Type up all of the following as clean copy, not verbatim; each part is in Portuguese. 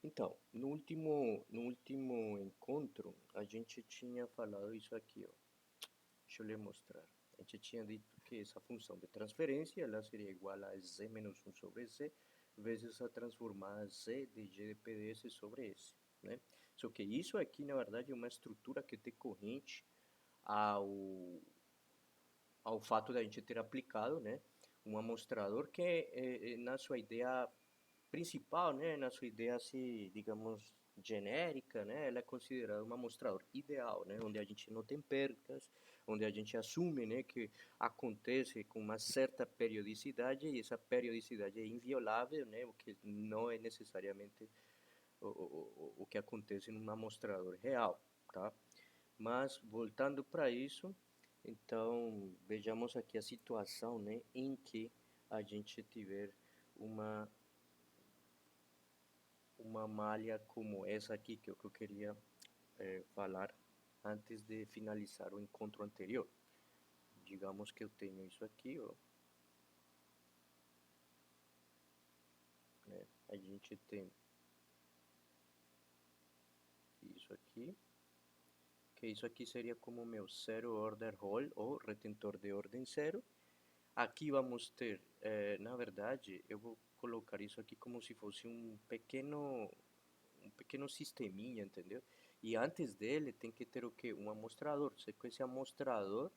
Então, no último encontro, a gente tinha falado isso aqui, ó. Deixa eu lhe mostrar. A gente tinha dito que essa função de transferência ela seria igual a z menos 1 sobre z vezes a transformada z de g de p de s sobre s, né? Só que isso aqui, na verdade, é uma estrutura que é decorrente ao, ao fato da gente ter aplicado, né, um amostrador que, na sua ideia principal, né, na sua ideia, assim, digamos, genérica, né, ela é considerada um amostrador ideal, né, onde a gente não tem percas, onde a gente assume, né, que acontece com uma certa periodicidade e essa periodicidade é inviolável, né, o que não é necessariamente o que acontece num amostrador real, tá? Mas voltando para isso, então vejamos aqui a situação, né, em que a gente tiver uma uma malha como essa aqui, que é o que eu queria falar antes de finalizar o encontro anterior. Digamos que eu tenho isso aqui, ó, né? A gente tem isso aqui, que isso aqui seria como meu zero order hole ou retentor de ordem zero. Aqui vamos ter, na verdade, eu vou colocar isso aqui como se fosse um pequeno sisteminha, entendeu? E antes dele tem que ter o quê? Um amostrador. Só que esse amostrador,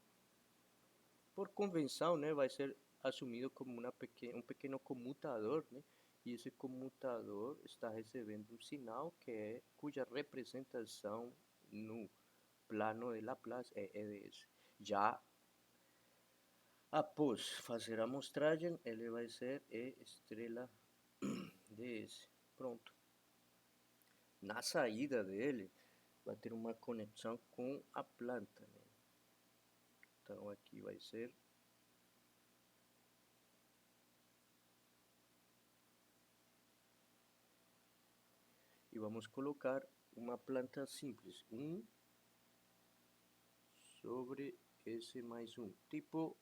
por convenção, né, vai ser assumido como um pequeno comutador, né? E esse comutador está recebendo um sinal cuja representação no plano de Laplace é EDS. Já após fazer a amostragem, ele vai ser E estrela ds. Pronto. Na saída dele, vai ter uma conexão com a planta, né? Então aqui vai ser. E vamos colocar uma planta simples. 1 sobre S mais 1. Tipo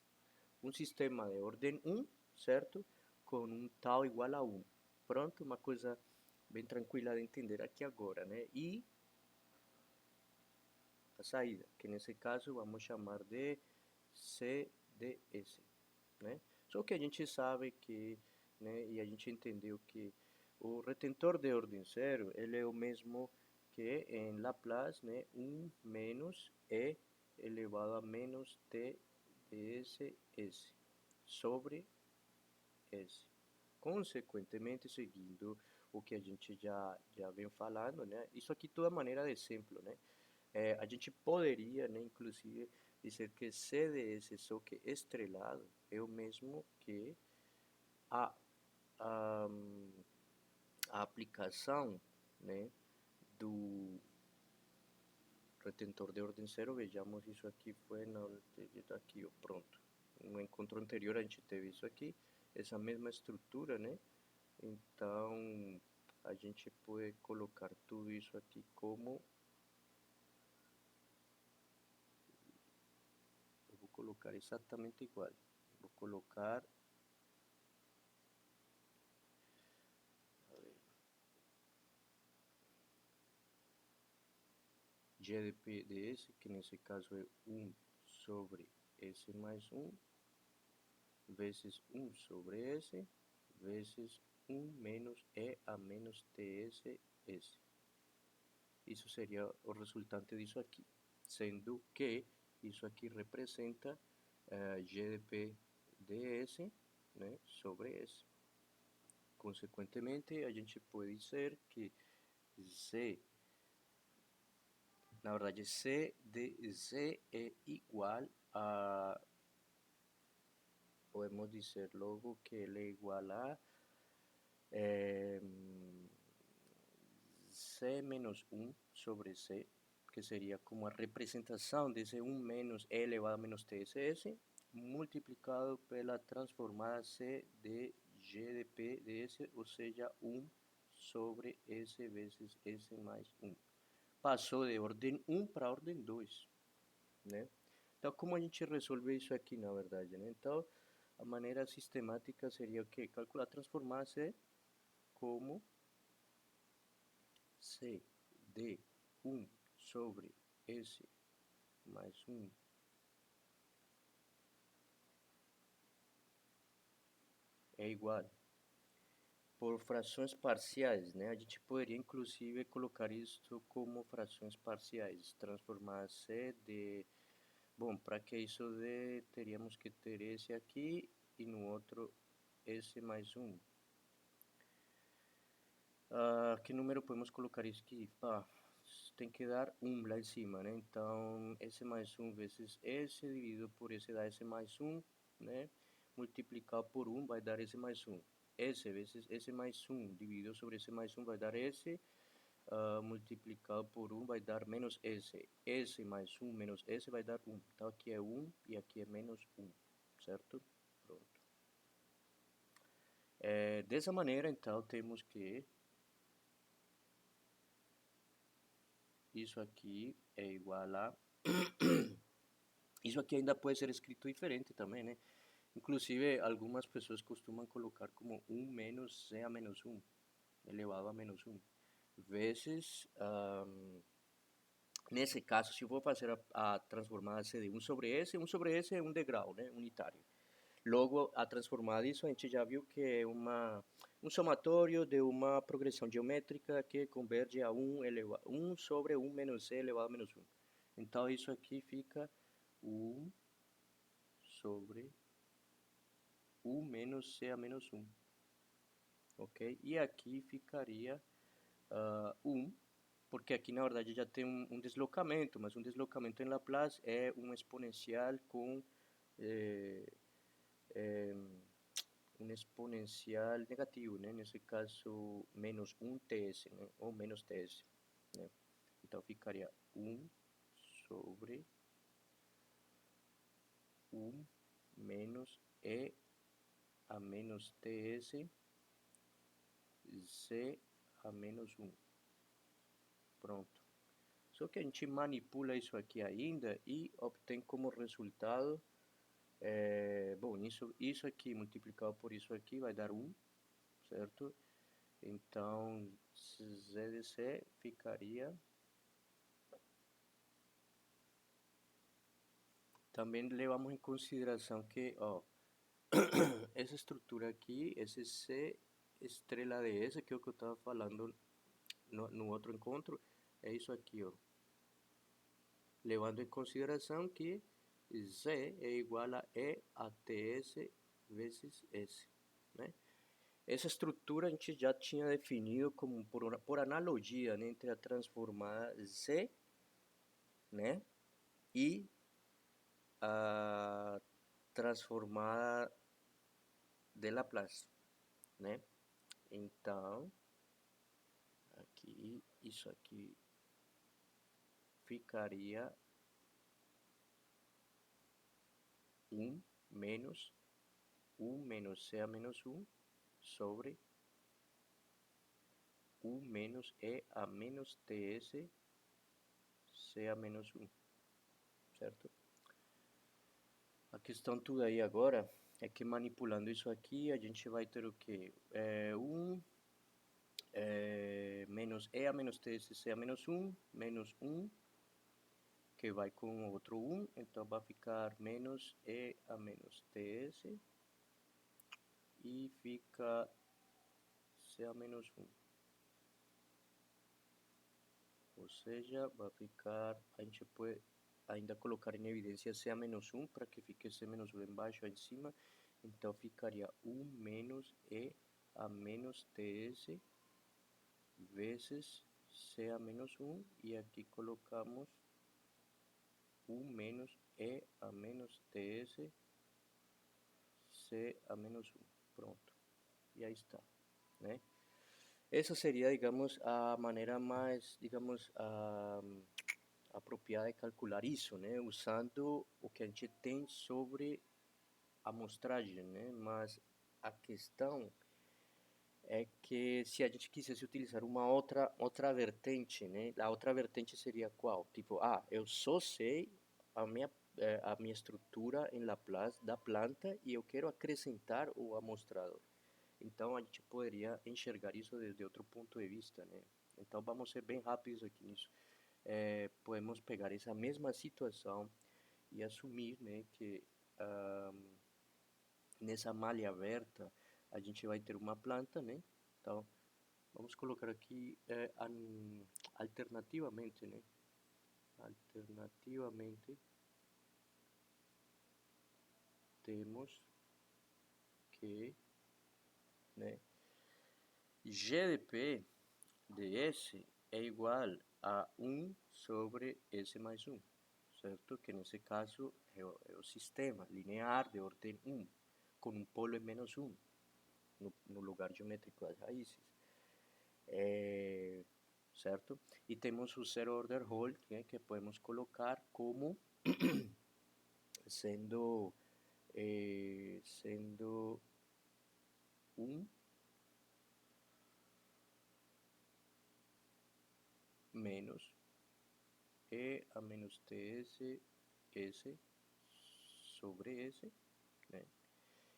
um sistema de ordem 1, certo? Com um tal igual a 1. Pronto, uma coisa bem tranquila de entender aqui agora, né? E a saída, que nesse caso vamos chamar de CDS, né? Só que a gente sabe que, né, e a gente entendeu que o retentor de ordem zero, ele é o mesmo que em Laplace, né, 1 menos E elevado a menos T ds sobre S. Consequentemente, seguindo o que a gente já vem falando, né, isso aqui toda maneira de exemplo, né, a gente poderia, né, inclusive, dizer que CDS, só que estrelado, é o mesmo que a, a, a aplicação, né, do retentor de ordem zero. Vejamos isso aqui, foi aqui, ó, pronto. No encontro anterior a gente teve isso aqui, essa mesma estrutura, né? Então, a gente pode colocar tudo isso aqui como eu vou colocar exatamente igual. Vou colocar, a ver, g de p de s, que nesse caso é 1 sobre s mais 1, vezes 1 sobre s, vezes 1 menos e a menos ts s. Isso seria o resultante disso aqui, sendo que isso aqui representa g de p de s, né, sobre s. Consequentemente, a gente pode dizer que z, na verdade, c de z é igual a, podemos dizer logo que ele é igual a c menos 1 sobre c, que seria como a representação desse 1 menos e elevado a menos tss, multiplicado pela transformada c de g de p de s, ou seja, 1 sobre s vezes s mais 1. Passou de ordem 1 para ordem 2, né? Então, como a gente resolve isso aqui, na verdade, né? Então, a maneira sistemática seria o quê? Calcular transformar-se como C de 1 sobre S mais 1 é igual. Por frações parciais, né? A gente poderia inclusive colocar isso como frações parciais, transformar C de... Bom, para que isso dê, teríamos que ter esse aqui e no outro esse mais 1. Que número podemos colocar isso aqui? Tem que dar 1 lá em cima, né? Então, S mais 1 vezes S dividido por S dá S mais 1, né? Multiplicado por 1 vai dar S mais 1. S vezes S mais 1 dividido sobre S mais 1 vai dar S, multiplicado por 1 vai dar menos S. S mais 1 menos S vai dar 1. Então, aqui é 1 e aqui é menos 1, certo? Pronto. Dessa maneira, então, temos que isso aqui é igual a... Isso aqui ainda pode ser escrito diferente também, né? Inclusive, algumas pessoas costumam colocar como 1 menos C a menos 1, elevado a menos 1. Vezes, nesse caso, se eu for fazer a transformada C de 1 sobre S é um degrau, né? Unitário. Logo, a transformada disso, a gente já viu que é um somatório de uma progressão geométrica que converge a 1 sobre 1 menos C elevado a menos 1. Então, isso aqui fica 1 sobre 1 menos C a menos 1. Ok? E aqui ficaria 1, porque aqui na verdade já tem um deslocamento, mas um deslocamento em Laplace é um exponencial com um exponencial negativo, né? Nesse caso, menos 1 TS, né? Ou menos TS, né? Então ficaria 1 sobre 1 menos E a menos TS C a menos 1. Pronto. Só que a gente manipula isso aqui ainda e obtém como resultado, bom, isso aqui multiplicado por isso aqui vai dar 1, certo? Então, Z de C ficaria... Também levamos em consideração que, ó, essa estrutura aqui, esse C estrela de S, que é o que eu estava falando no outro encontro, é isso aqui, ó. Levando em consideração que Z é igual a E a TS vezes S, né? Essa estrutura a gente já tinha definido como por analogia, né, entre a transformada Z, né, e a transformada de Laplace, né? Então, aqui, isso aqui ficaria 1 menos 1 menos C a menos 1 sobre 1 menos E a menos TS C a menos 1, certo? A questão toda aí agora é que manipulando isso aqui, a gente vai ter o quê? 1 menos E a menos TS C a menos 1, menos 1, que vai com outro 1, então vai ficar menos E a menos TS, e fica C a menos 1. Ou seja, vai ficar, a gente pode ainda colocar em evidência C a menos 1 para que fique C menos 1 embaixo, em cima. Então ficaria 1 menos E a menos TS vezes C a menos 1, e aqui colocamos 1 menos E a menos TS C a menos 1. Pronto. E aí está, né? Essa seria, digamos, a maneira mais, digamos, apropriada de calcular isso, né? Usando o que a gente tem sobre a amostragem, né? Mas a questão é que se a gente quisesse utilizar uma outra vertente, né? A outra vertente seria qual? Tipo, eu só sei a minha estrutura em Laplace da planta e eu quero acrescentar o amostrador. Então a gente poderia enxergar isso desde outro ponto de vista, né? Então vamos ser bem rápidos aqui nisso. Podemos pegar essa mesma situação e assumir, né, que ah, nessa malha aberta a gente vai ter uma planta, né? Então vamos colocar aqui alternativamente, né? Alternativamente temos que, né, GDP de S é igual a 1 sobre S mais 1, certo? Que nesse caso é o sistema linear de ordem 1, com um polo em menos 1, no lugar geométrico das raízes. Certo? E temos o zero order hole, né, que podemos colocar como sendo, sendo 1 menos E a menos TS S sobre S, né?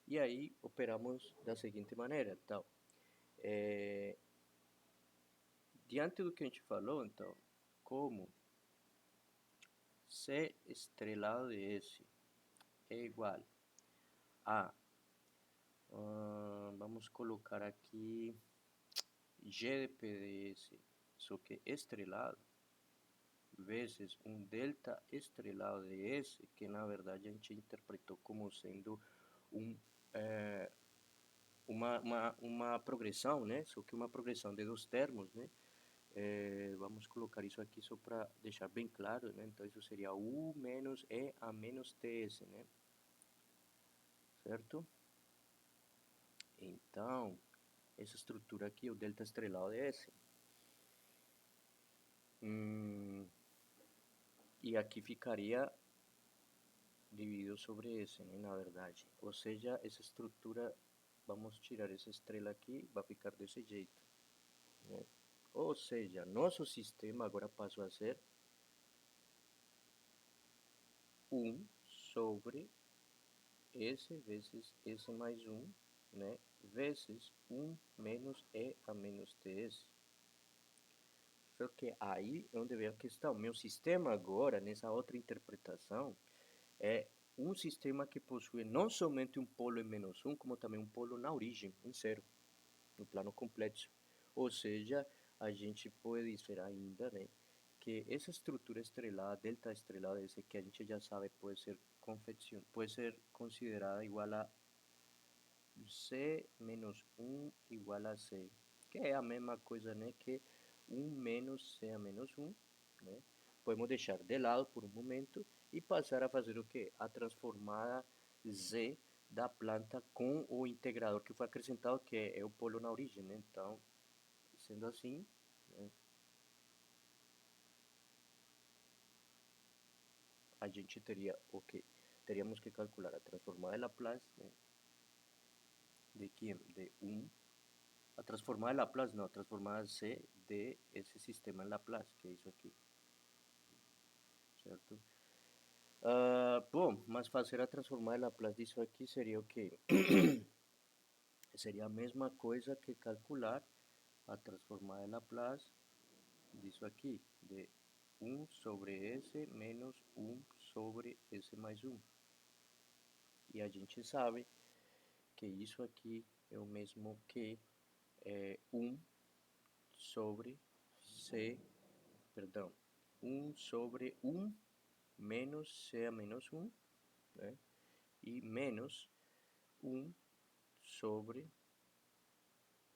E aí operamos da seguinte maneira, então, diante do que a gente falou, então, como C estrelado de S é igual a, vamos colocar aqui G de P de S, só que estrelado, vezes um delta estrelado de S, que na verdade a gente interpretou como sendo um, é, uma progressão, né? Só que uma progressão de dois termos, né? Vamos colocar isso aqui só para deixar bem claro, né? Então isso seria U menos E a menos TS, né? Certo? Então, essa estrutura aqui, o delta estrelado de S. E aqui ficaria dividido sobre S, né? Na verdade. Ou seja, essa estrutura, vamos tirar essa estrela aqui, vai ficar desse jeito, né? Ou seja, nosso sistema agora passou a ser 1 sobre S vezes S mais 1, né? Vezes 1 menos E a menos TS. Só que aí é onde vem a questão. Meu sistema agora, nessa outra interpretação, é um sistema que possui não somente um polo em menos 1, como também um polo na origem, em zero, no plano complexo. Ou seja, a gente pode dizer ainda, né, que essa estrutura estrelada, delta estrelada, esse que a gente já sabe, pode ser considerada igual a C menos 1 igual a C, que é a mesma coisa, né, que 1 menos C a menos 1, né? Podemos deixar de lado por um momento e passar a fazer o que? A transformada Z da planta com o integrador que foi acrescentado, que é o polo na origem, né? Então, sendo assim, né, a gente teria o que? Teríamos que calcular a transformada de Laplace, né? ¿De quién? De 1. A transformada de Laplace, no, a transformada C de esse sistema em Laplace, que é isso aqui, certo? Bom, mas fazer a transformada de Laplace disso aqui seria o quê? Seria a mesma coisa que calcular a transformada de Laplace disso aqui, de 1 sobre S menos 1 sobre S mais 1. E a gente sabe que isso aqui é o mesmo que 1 sobre C, perdão, 1 sobre 1 menos C a menos 1, né? E menos 1 sobre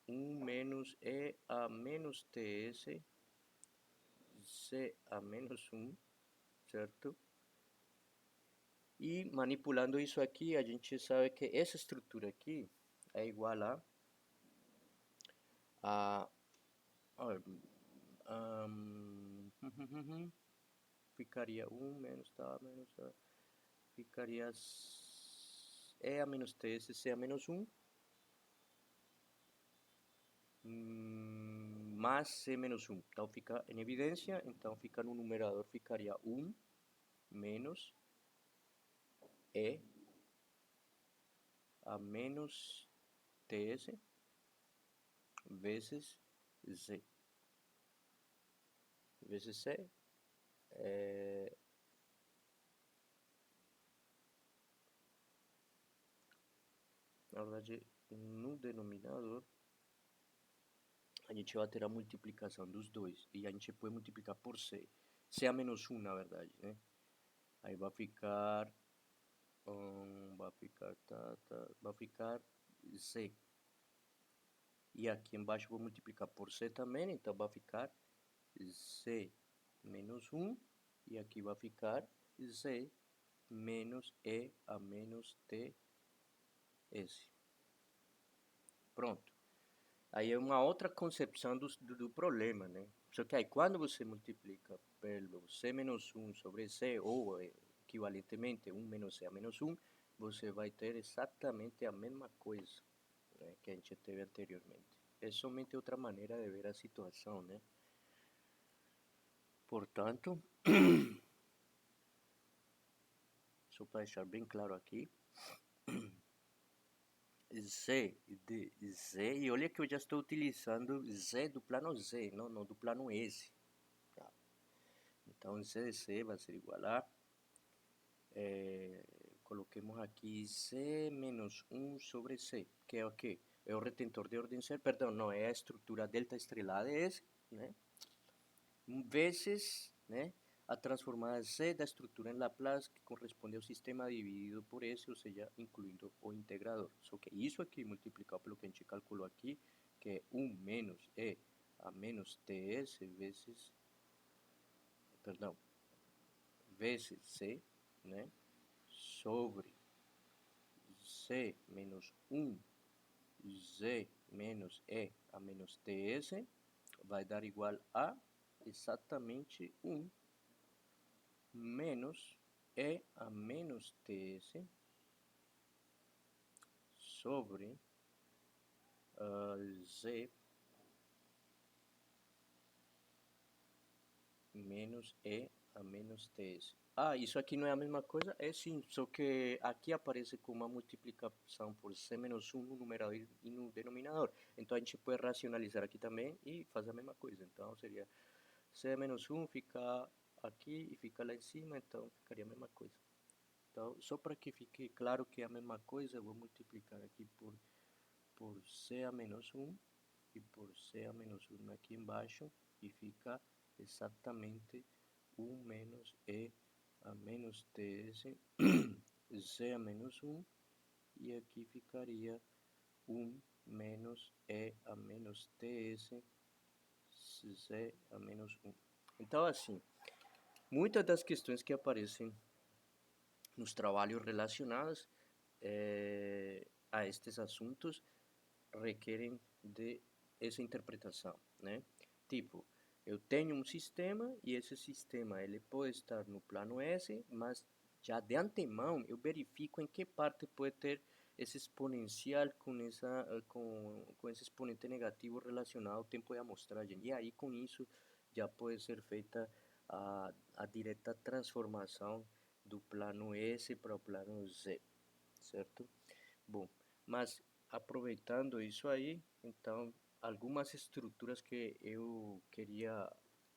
1 menos E a menos TS, C a menos 1, certo? E manipulando isso aqui, a gente sabe que essa estrutura aqui é igual a ficaria 1 menos tá, menos tá, ficaria E a menos TS, C a menos 1, mais C menos 1. Então fica em evidência, então fica no numerador, ficaria 1 menos E a menos TS, vezes Z. Vezes C é, na verdade, no denominador, a gente vai ter a multiplicação dos dois. E a gente pode multiplicar por C. C a menos 1, na verdade, né? Aí vai ficar... vai ficar Z. E aqui embaixo eu vou multiplicar por C também, então vai ficar Z menos 1. E aqui vai ficar Z menos E a menos TS. Pronto. Aí é uma outra concepção do problema, né? Só que aí quando você multiplica pelo C menos 1 sobre C, ou equivalentemente 1 menos C a menos 1, você vai ter exatamente a mesma coisa, né, que a gente teve anteriormente. É somente outra maneira de ver a situação, né? Portanto, só para deixar bem claro aqui, Z de Z, e olha que eu já estou utilizando Z do plano Z, não do plano S. Tá? Então, Z de C vai ser igual a, coloquemos aqui Z menos 1 sobre C, que é o quê? É o retentor de ordem zero, perdão, não, é a estrutura delta estrelada S, né? Vezes, né, a transformada Z da estrutura em Laplace que corresponde ao sistema dividido por S, ou seja, incluindo o integrador. Só que isso aqui multiplicado pelo que a gente calculou aqui, que é 1 menos E a menos TS vezes, perdão, vezes C, né, sobre C menos 1 Z menos E a menos TS vai dar igual a exatamente 1 menos E a menos TS sobre Z menos E a menos TS. Ah, isso aqui não é a mesma coisa? É sim, só que aqui aparece com uma multiplicação por C menos 1 no numerador e no denominador. Então a gente pode racionalizar aqui também e fazer a mesma coisa. Então seria C menos 1 fica aqui e fica lá em cima, então ficaria a mesma coisa. Então, só para que fique claro que é a mesma coisa, eu vou multiplicar aqui por C a menos 1 e por C a menos 1 aqui embaixo, e fica exatamente 1 menos E a menos TS, C a menos 1, e aqui ficaria 1 menos E a menos TS, C a menos 1. Então, assim, muitas das questões que aparecem nos trabalhos relacionados a estes assuntos requerem de essa interpretação, né? Tipo, eu tenho um sistema e esse sistema ele pode estar no plano S, mas já de antemão eu verifico em que parte pode ter esse exponencial com esse exponente negativo relacionado ao tempo de amostragem. E aí com isso já pode ser feita a direta transformação do plano S para o plano Z, certo? Bom, mas aproveitando isso aí, então algumas estruturas que eu queria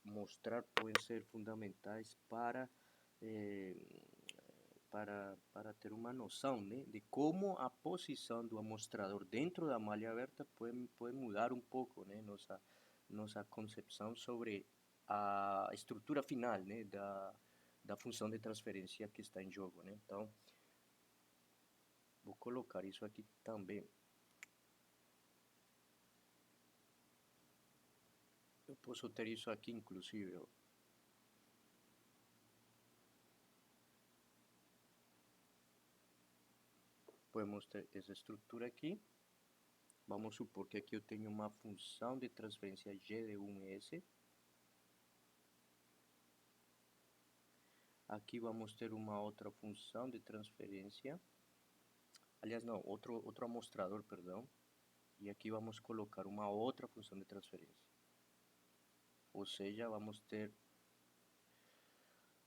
mostrar podem ser fundamentais eh, para ter uma noção, né, de como a posição do amostrador dentro da malha aberta pode mudar um pouco, né, nossa concepção sobre a estrutura final, né, da função de transferência que está em jogo, né? Então, vou colocar isso aqui também. Eu posso ter isso aqui, inclusive, ó. Podemos ter essa estrutura aqui. Vamos supor que aqui eu tenho uma função de transferência g de 1s. Aqui vamos ter uma outra função de transferência. Aliás, não, outro amostrador, perdão. E aqui vamos colocar uma outra função de transferência. Ou seja, vamos ter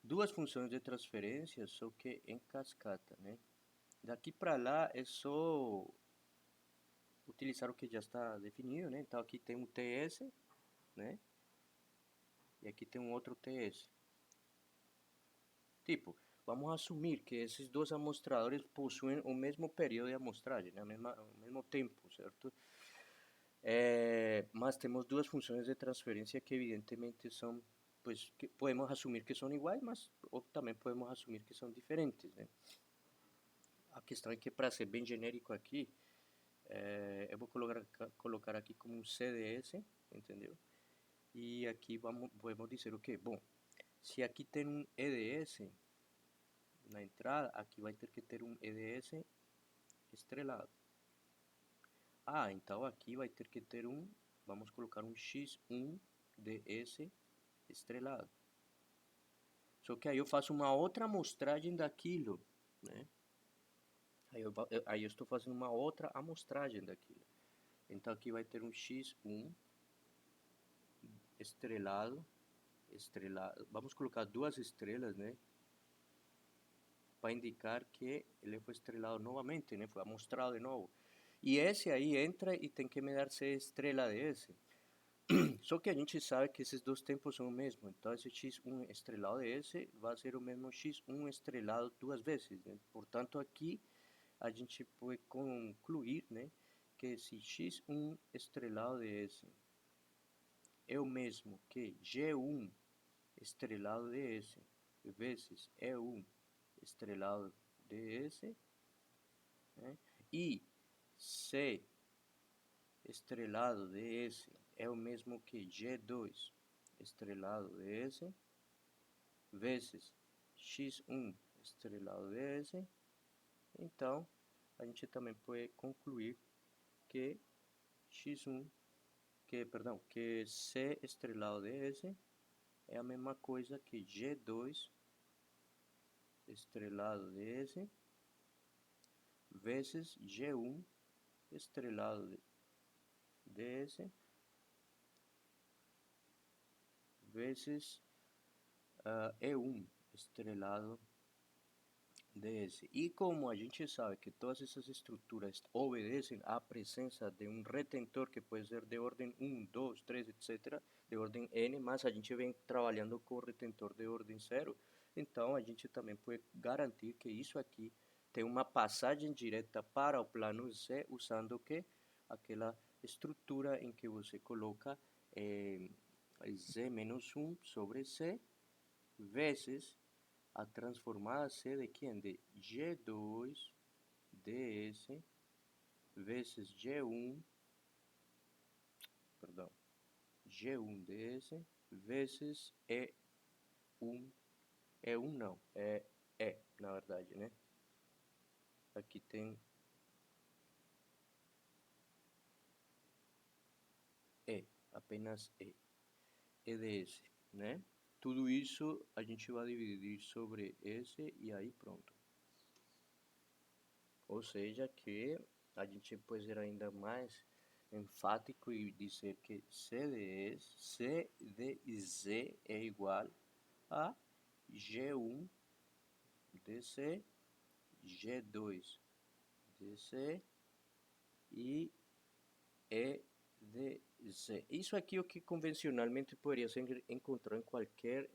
duas funções de transferência, só que em cascata, né? Daqui para lá é só utilizar o que já está definido, né? Então aqui tem um TS, né? E aqui tem um outro TS. Tipo, vamos assumir que esses dois amostradores possuem o mesmo período de amostragem, né? O mesmo tempo, certo? Mas temos duas funções de transferência que evidentemente são, pues, que podemos assumir que são iguais, mas ou também podemos assumir que são diferentes, né? A questão é que, para ser bem genérico aqui, eu vou colocar aqui como um CDS, entendeu? E aqui vamos dizer o quê? Bom, se aqui tem um EDS na entrada, aqui vai ter que ter um EDS estrelado. Ah, então aqui vai ter que ter vamos colocar um X1DS estrelado. Só que aí eu faço uma outra amostragem daquilo, né? Aí eu estou fazendo uma outra amostragem daquilo. Então aqui vai ter um X1 estrelado, vamos colocar duas estrelas, né? Para indicar que ele foi estrelado novamente, né? Foi amostrado de novo. E esse aí entra e tem que me dar C estrela de esse. Só que a gente sabe que esses dois tempos são o mesmo. Então esse x1 estrelado de esse vai ser o mesmo x1 estrelado duas vezes, né? Portanto, aqui a gente pode concluir, né, que esse x1 estrelado de esse é o mesmo que G1 estrelado de esse vezes E1 estrelado de esse, né? E C estrelado de esse é o mesmo que G2 estrelado de esse vezes x1 estrelado de esse. Então, a gente também pode concluir que x1, que C estrelado de esse é a mesma coisa que G2 estrelado de esse vezes G1 estrelado de esse vezes E1 estrelado de esse. E como a gente sabe que todas essas estruturas obedecem à presença de um retentor que pode ser de ordem 1, 2, 3, etc., de ordem n, mas a gente vem trabalhando com o retentor de ordem 0, então a gente também pode garantir que isso aqui tem uma passagem direta para o plano Z usando o que? Aquela estrutura em que você coloca Z-1 sobre C vezes a transformada C de quem? De G2 ds vezes G1 ds vezes E1, E1 não, é E, na verdade, né? Aqui tem E, apenas E ds, né? Tudo isso a gente vai dividir sobre S e aí pronto. Ou seja, que a gente pode ser ainda mais enfático e dizer que C de Z é igual a G1 dC, G2 dC e E de Z. Isso aqui é o que convencionalmente poderia ser encontrado em qualquer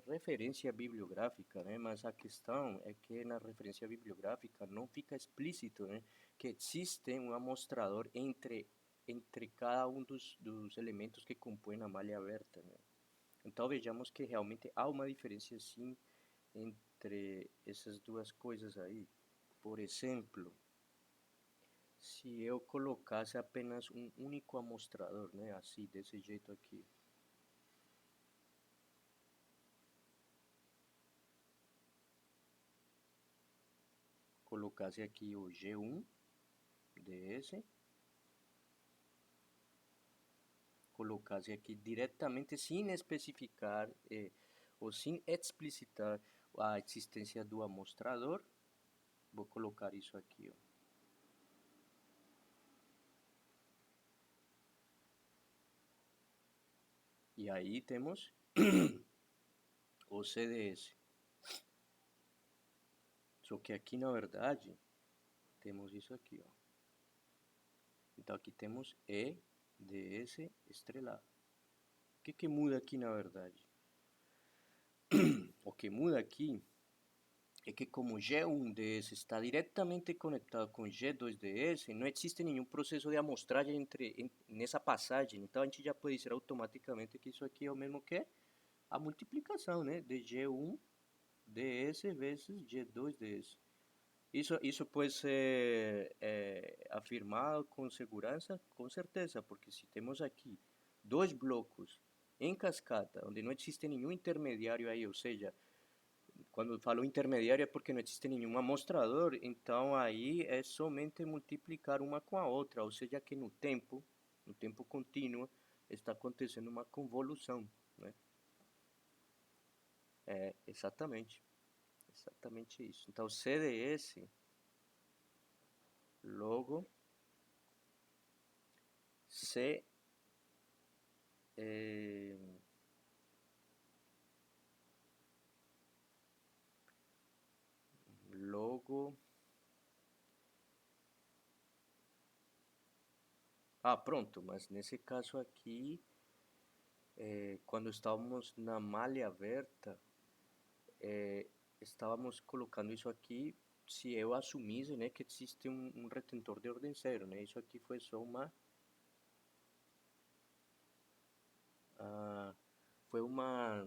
referência bibliográfica, né? Mas a questão é que na referência bibliográfica não fica explícito, né, que existe um amostrador entre cada um dos elementos que compõem a malha aberta, né? Então vejamos que realmente há uma diferença sim entre essas duas coisas aí. Por exemplo, se eu colocasse apenas um único amostrador, né, assim, desse jeito aqui, colocasse aqui o G1 ds, colocasse aqui diretamente sem especificar ou sem explicitar a existência do amostrador, vou colocar isso aqui, ó. E aí temos o CDS. Só que aqui na verdade temos isso aqui, ó. Então aqui temos E ds estrelado. O que muda aqui na verdade? O que muda aqui é que como G1ds está diretamente conectado com G2ds, não existe nenhum processo de amostragem nessa passagem. Então a gente já pode dizer automaticamente que isso aqui é o mesmo que a multiplicação, né, de G1ds vezes G2ds. Isso pode ser afirmado com segurança? Com certeza, porque se temos aqui dois blocos em cascata, onde não existe nenhum intermediário aí, ou seja, quando falo intermediário é porque não existe nenhum amostrador, então aí é somente multiplicar uma com a outra, ou seja, que no tempo contínuo, está acontecendo uma convolução, né? É, exatamente isso. Então, CDS, logo, C, eh, logo, pronto, mas nesse caso aqui, quando estávamos na malha aberta, estávamos colocando isso aqui, se eu assumisse, né, que existe um retentor de ordem zero, né, isso aqui foi só ah, foi uma,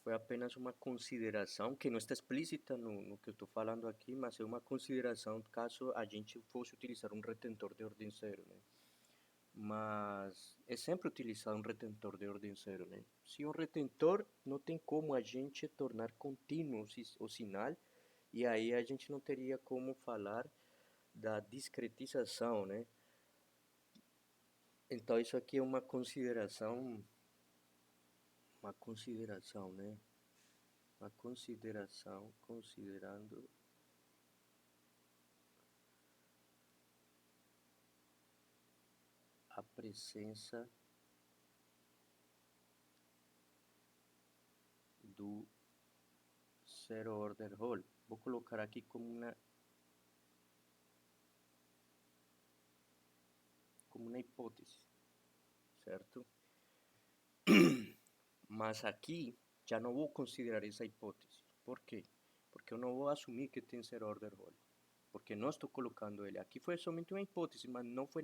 foi apenas uma consideração que não está explícita no que eu estou falando aqui, mas é uma consideração caso a gente fosse utilizar um retentor de ordem zero, né? Mas é sempre utilizado um retentor de ordem zero, né? Se um retentor não tem como a gente tornar contínuo o sinal, e aí a gente não teria como falar da discretização, né? Então isso aqui é uma consideração, né? Uma consideração, considerando a presença do zero order hole. Vou colocar aqui como uma hipótese, certo? Mas aqui já não vou considerar essa hipótese. Por quê? Porque eu não vou assumir que tem zero order hole. Porque não estou colocando ele. Aqui foi somente uma hipótese, mas não foi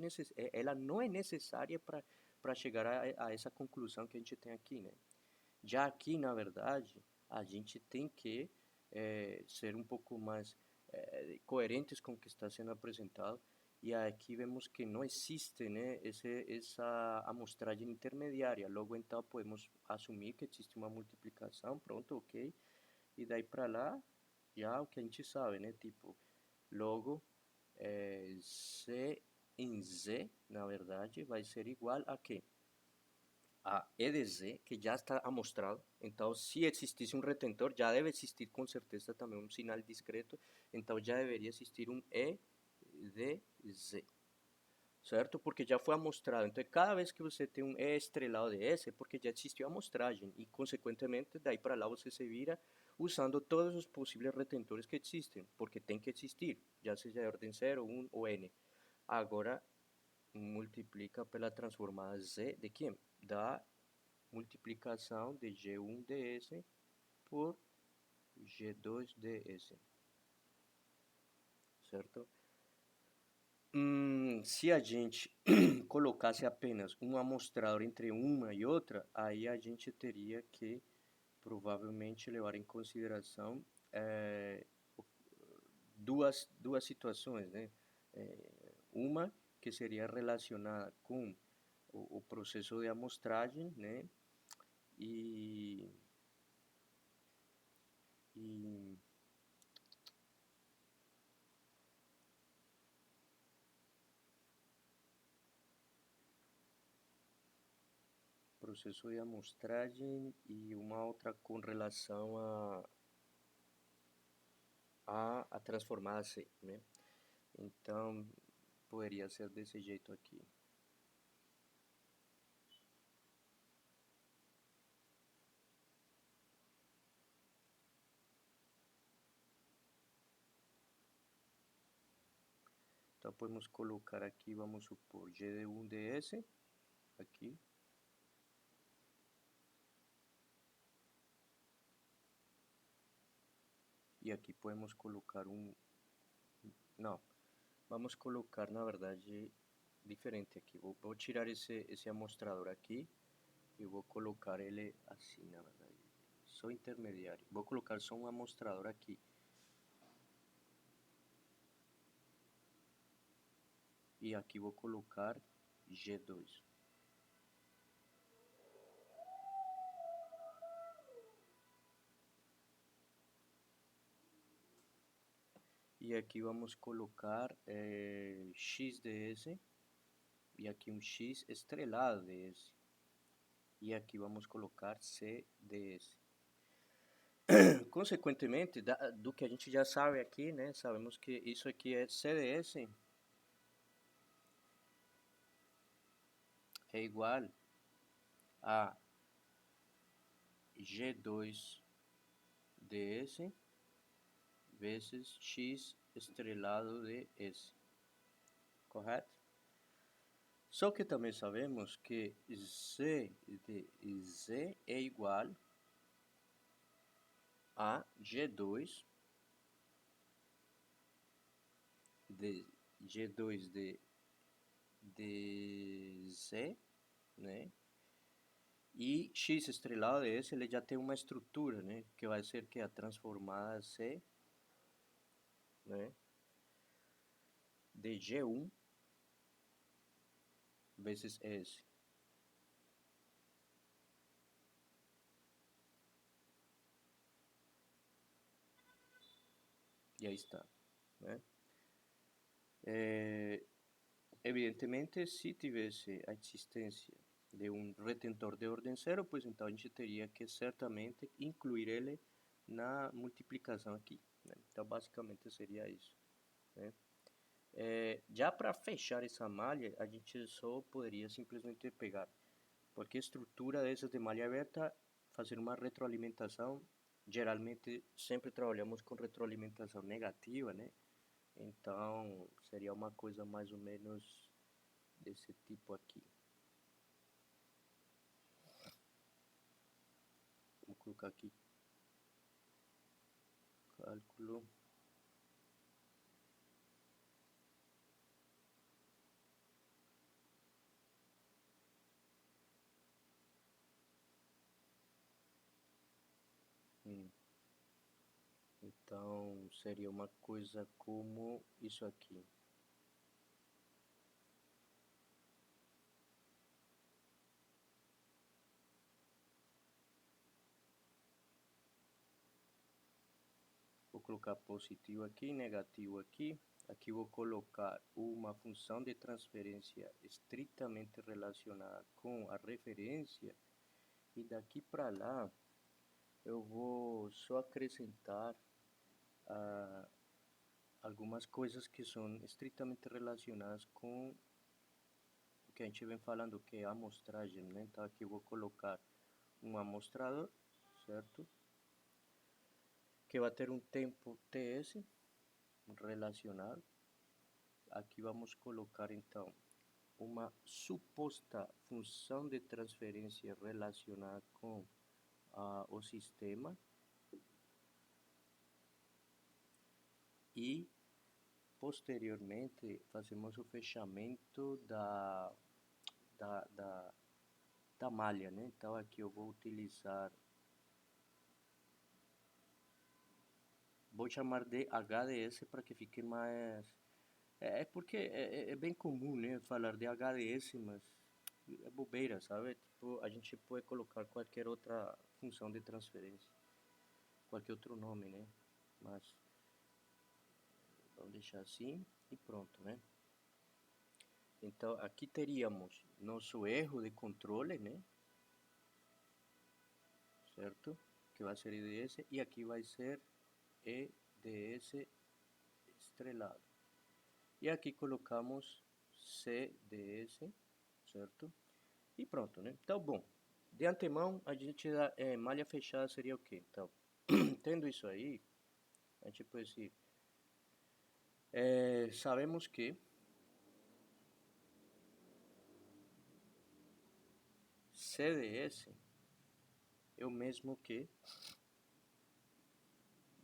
ela não é necessária para chegar a essa conclusão que a gente tem aqui, né? Já aqui, na verdade, a gente tem que ser um pouco mais coerentes com o que está sendo apresentado. E aqui vemos que não existe, né, essa amostragem intermediária. Logo, então, podemos assumir que existe uma multiplicação, pronto, ok. E daí para lá, já o que a gente sabe, né, tipo, logo, C em Z, na verdade, vai ser igual a quê? A E de Z, que já está amostrado. Então, se existisse um retentor, já deve existir com certeza também um sinal discreto. Então, já deveria existir um E de Z, certo? Porque já foi amostrado. Então, cada vez que você tem um E estrelado de S, é porque já existiu a amostragem. E, consequentemente, daí para lá você se vira usando todos os possíveis retentores que existem. Porque tem que existir, já seja de ordem 0, 1 ou N. Agora, multiplica pela transformada Z de quem? Da multiplicação de G1ds por G2ds, certo? Se a gente colocasse apenas um amostrador entre uma e outra, aí a gente teria que provavelmente levar em consideração duas situações, né? Uma que seria relacionada com o processo de amostragem, né? E, e processo de amostragem e uma outra com relação a transformar-se, né? Então, poderia ser desse jeito aqui. Então podemos colocar aqui, vamos supor, GD1 DS, aqui. E aqui podemos colocar não, vamos colocar na verdade diferente aqui. Vou tirar esse amostrador aqui e vou colocar ele assim, na verdade. Só intermediário. Vou colocar só um amostrador aqui. E aqui vou colocar G2. E aqui vamos colocar XDS. E aqui um X estrelado DS. E aqui vamos colocar CDS. Consequentemente, do que a gente já sabe aqui, né? Sabemos que isso aqui é CDS é igual a G2DS vezes X estrelado de S, correto? Só que também sabemos que Z de Z é igual a G2 de Z, né? E X estrelado de S, ele já tem uma estrutura, né? Que vai ser que a transformada C, né? De G1 vezes S. E aí está, né? Evidentemente, se tivesse a existência de um retentor de ordem zero, pois então a gente teria que certamente incluir ele na multiplicação aqui, né? Então, basicamente seria isso, né? Já para fechar essa malha, a gente só poderia simplesmente pegar qualquer estrutura dessas de malha aberta, fazer uma retroalimentação. Geralmente, sempre trabalhamos com retroalimentação negativa, né? Então, seria uma coisa mais ou menos desse tipo aqui. Vou colocar aqui cálculo. Então, seria uma coisa como isso aqui. Vou colocar positivo aqui, negativo aqui. Aqui vou colocar uma função de transferência estritamente relacionada com a referência. E daqui para lá, eu vou só acrescentar algumas coisas que são estritamente relacionadas com o que a gente vem falando, que é a amostragem, né? Então aqui eu vou colocar um amostrador, certo? Que vai ter um tempo TS relacionado. Aqui vamos colocar então uma suposta função de transferência relacionada com o sistema e posteriormente fazemos o fechamento da malha, né? Então aqui eu vou utilizar, vou chamar de HDS para que fique mais... porque é bem comum, né, falar de HDS, mas é bobeira, sabe? Tipo, a gente pode colocar qualquer outra função de transferência, qualquer outro nome, né? Mas vamos deixar assim e pronto, né? Então aqui teríamos nosso erro de controle, né? Certo? Que vai ser IDS e aqui vai ser EDS estrelado. E aqui colocamos CDS, certo? E pronto, né? Então, bom, de antemão, a gente malha fechada seria o quê? Então, tendo isso aí, a gente pode dizer, sabemos que CDS é o mesmo que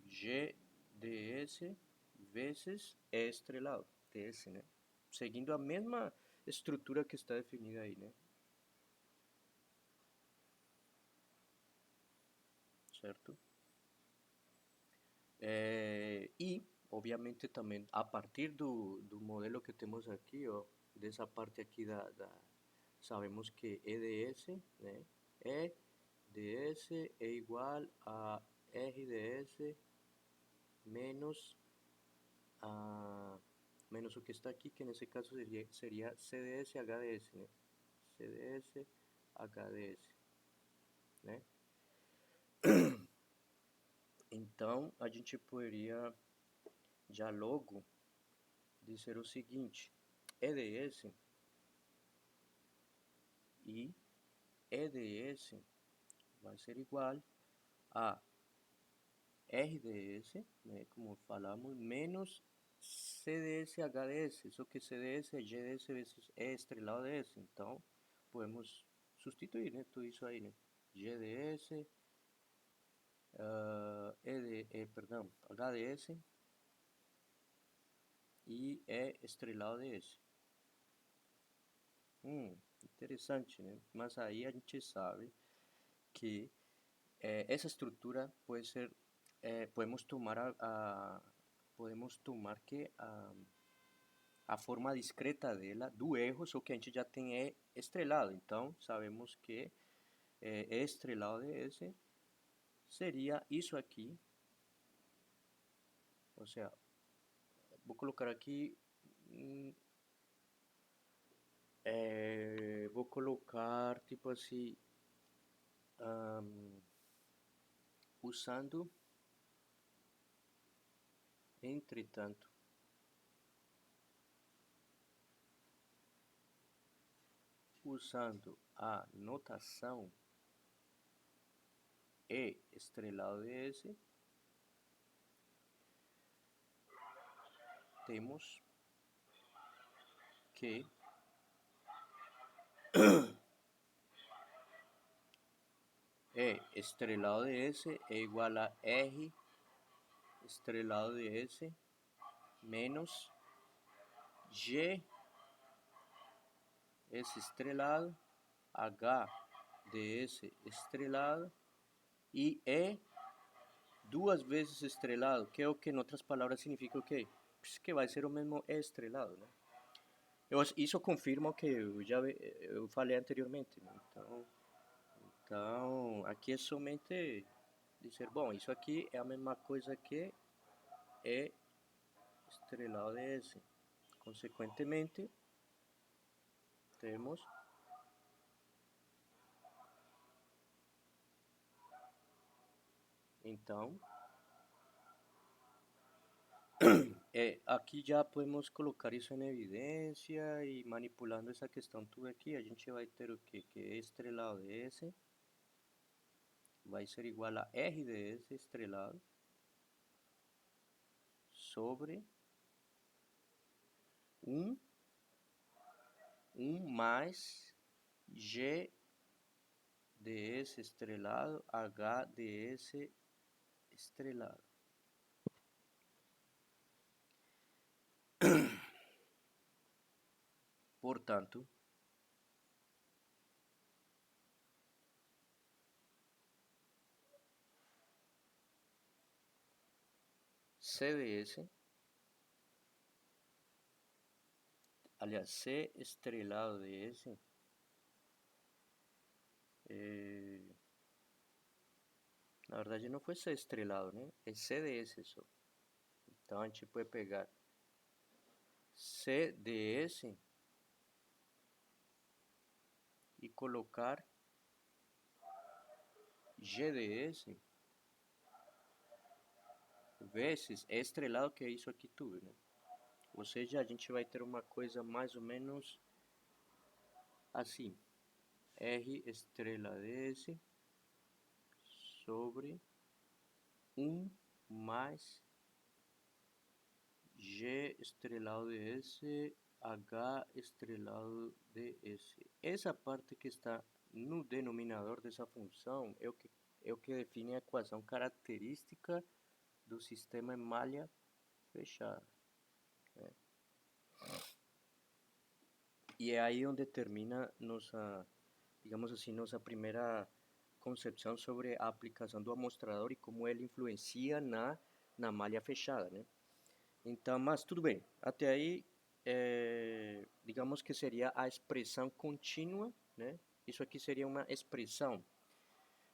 GDS vezes E estrelado, TS, né? Seguindo a mesma estrutura que está definida aí, né? Certo? E, obviamente, também a partir do modelo que temos aqui, ó, dessa parte aqui sabemos que EDS, né? EDS é igual a RDS menos, menos o que está aqui, que nesse caso seria CDS HDS, né? CDS HDS, né? Então, a gente poderia já logo dizer o seguinte: EDS e EDS vai ser igual a RDS, né, como falamos, menos CDS HDS, só que CDS é GDS vezes E estrelado DS, então podemos substituir, né, tudo isso aí, né, GDS, perdão, HDS e E estrelado DS. Interessante, né? Mas aí a gente sabe que essa estrutura pode ser, podemos tomar podemos tomar que a forma discreta dela, do erro, só que a gente já tem E estrelado. Então, sabemos que E estrelado de S seria isso aqui. Ou seja, vou colocar aqui, vou colocar tipo assim, usando, entretanto, usando a notação E estrelado de S, temos que E estrelado de S é igual a R estrelado de S menos G S estrelado, H de S estrelado e E duas vezes estrelado, que é o que em outras palavras significa o quê? Que vai ser o mesmo E estrelado, né? Isso confirma o que eu falei anteriormente, né? Então, aqui é somente dizer, bom, isso aqui é a mesma coisa que E estrelado de S. Consequentemente, temos então, aqui já podemos colocar isso em evidência e manipulando essa questão tudo aqui, a gente vai ter o quê? Que E estrelado de S vai ser igual a R de S estrelado sobre 1 mais G de S estrelado H de S estrelado. Portanto, CDS, aliás, C estrelado de S, na verdade não foi C estrelado, né? É CDS só. Então a gente pode pegar CDS e colocar GDS vezes E estrelado, que é isso aqui tudo, né? Ou seja, a gente vai ter uma coisa mais ou menos assim. R estrela de S sobre 1 mais G estrelado de S H estrelado de S. Essa parte que está no denominador dessa função é o que define a equação característica do sistema em malha fechada. Né? E é aí onde termina nossa, digamos assim, nossa primeira concepção sobre a aplicação do amostrador e como ele influencia na malha fechada, né? Então, mas tudo bem, até aí, digamos que seria a expressão contínua, né? Isso aqui seria uma expressão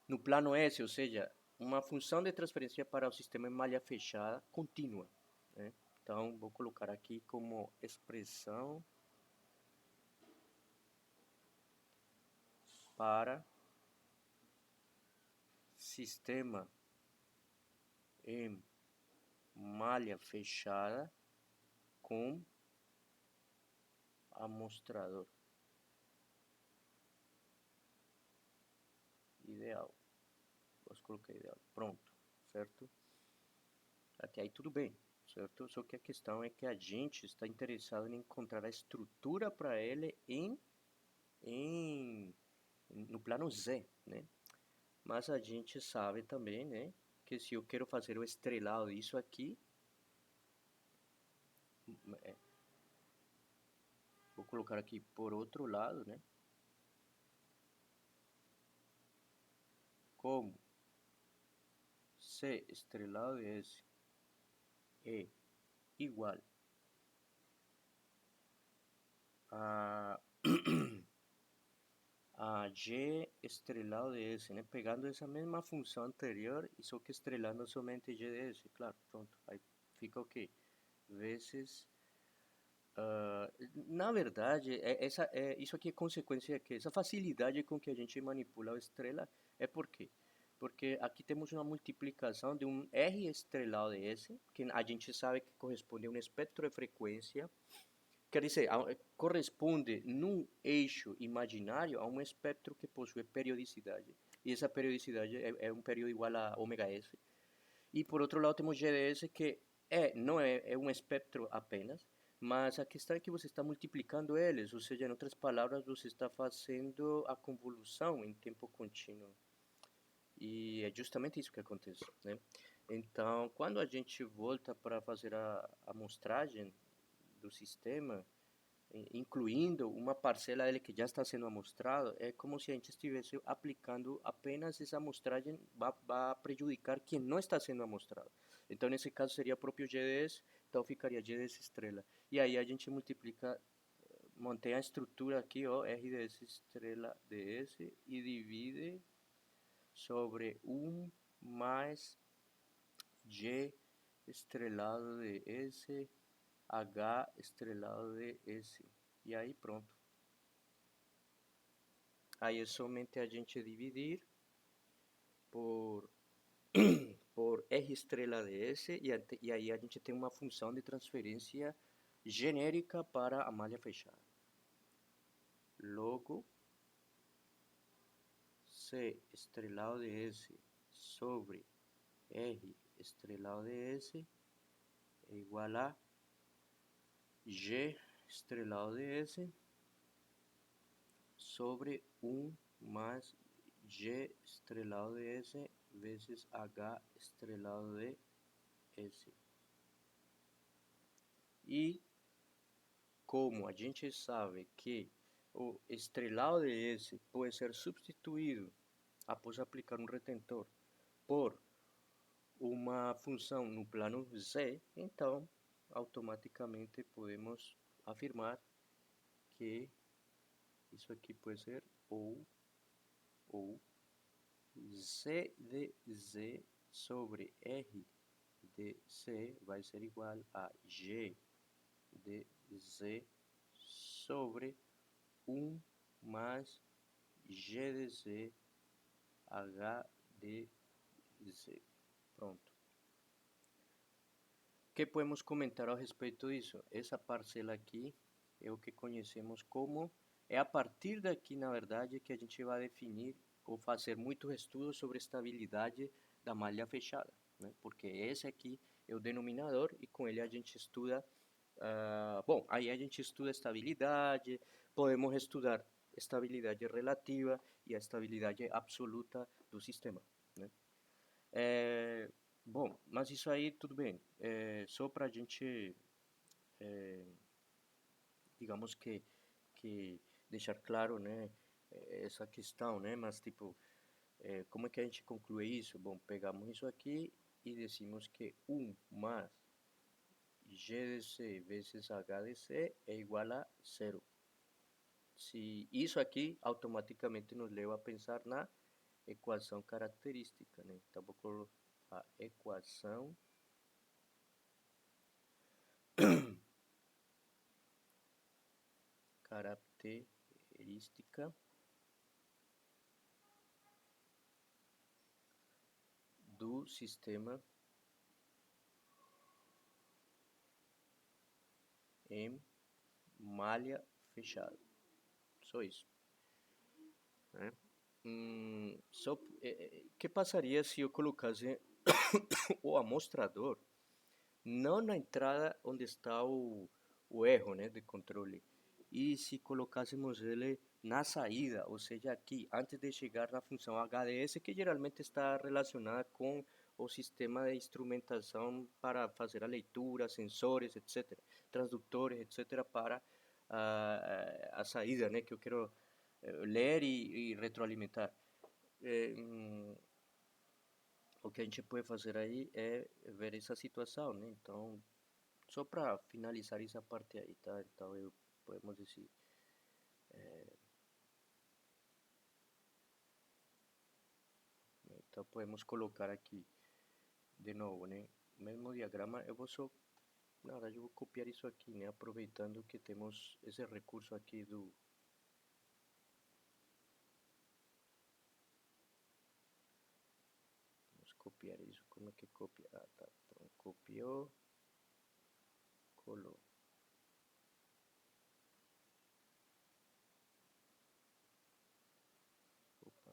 no plano S, ou seja, uma função de transferência para o sistema em malha fechada contínua, né? Então, vou colocar aqui como expressão para sistema em malha fechada com amostrador ideal. Posso colocar ideal. Pronto, certo? Até aí tudo bem, certo? Só que a questão é que a gente está interessado em encontrar a estrutura para ele em, no plano Z, né? Mas a gente sabe também, né, que se eu quero fazer o estrelado disso aqui, é, vou colocar aqui por outro lado, né? Como C estrelado de S é igual a, a G estrelado de S, né? Pegando essa mesma função anterior e só que estrelando somente G de S, claro, pronto. Aí fica o quê? Vezes... na verdade, isso aqui é consequência que essa facilidade com que a gente manipula a estrela é por quê? Porque aqui temos uma multiplicação de um R estrelado de S, que a gente sabe que corresponde a um espectro de frequência. Quer dizer, corresponde num eixo imaginário a um espectro que possui periodicidade. E essa periodicidade é um período igual a ômega S. E por outro lado temos GDS que não é um espectro apenas, mas a questão é que você está multiplicando eles, ou seja, em outras palavras, você está fazendo a convolução em tempo contínuo. E é justamente isso que acontece, né? Então, quando a gente volta para fazer a amostragem do sistema, incluindo uma parcela dele que já está sendo amostrado, é como se a gente estivesse aplicando apenas essa amostragem, vai prejudicar quem não está sendo amostrado. Então, nesse caso, seria próprio GDS, então ficaria GDS estrela. E aí a gente multiplica, mantém a estrutura aqui, ó, RDS estrela DS, e divide sobre 1 mais G estrelado de S, H estrelado de S. E aí pronto. Aí é somente a gente dividir por, por R estrela de S e aí a gente tem uma função de transferência genérica para a malha fechada. Logo, C estrelado de S sobre R estrelado de S é igual a G estrelado de S sobre 1 más G estrelado de S vezes H estrelado de S. E como a gente sabe que o estrelado de S pode ser substituído após aplicar um retentor por uma função no plano Z, então automaticamente podemos afirmar que isso aqui pode ser ou Z de Z sobre R de C vai ser igual a G de Z sobre 1 mais G de Z H de Z. Pronto. O que podemos comentar a respeito disso? Essa parcela aqui é o que conhecemos como... É a partir daqui, na verdade, que a gente vai definir ou fazer muitos estudos sobre estabilidade da malha fechada, né? Porque esse aqui é o denominador e com ele a gente estuda Bom, aí a gente estuda estabilidade, podemos estudar estabilidade relativa e a estabilidade absoluta do sistema, né? É, bom, mas isso aí tudo bem. Só para a gente, digamos que deixar claro, né, essa questão, né? Mas tipo, como é que a gente conclui isso? Bom, pegamos isso aqui e decimos que 1 mais GDC vezes HDC é igual a zero. Se isso aqui automaticamente nos leva a pensar na equação característica, né? Então vou colocar a equação característica do sistema em malha fechada. Só isso, né? Que passaria se eu colocasse o amostrador não na entrada onde está o erro, né, de controle, e se colocássemos ele na saída, ou seja, aqui, antes de chegar na função HDS, que geralmente está relacionada com o sistema de instrumentação para fazer a leitura, sensores, etc., transdutores, etc., para a saída, né, que eu quero ler e retroalimentar. É, o que a gente pode fazer aí é ver essa situação, né? Então, só para finalizar essa parte aí, tá? Então, podemos dizer, então podemos colocar aqui de novo, né? Mesmo diagrama, eu vou só, na verdade, eu vou copiar isso aqui, né? Aproveitando que temos esse recurso aqui do. Vamos copiar isso, como é que copia? Ah, tá, então, copiou, colou. Opa.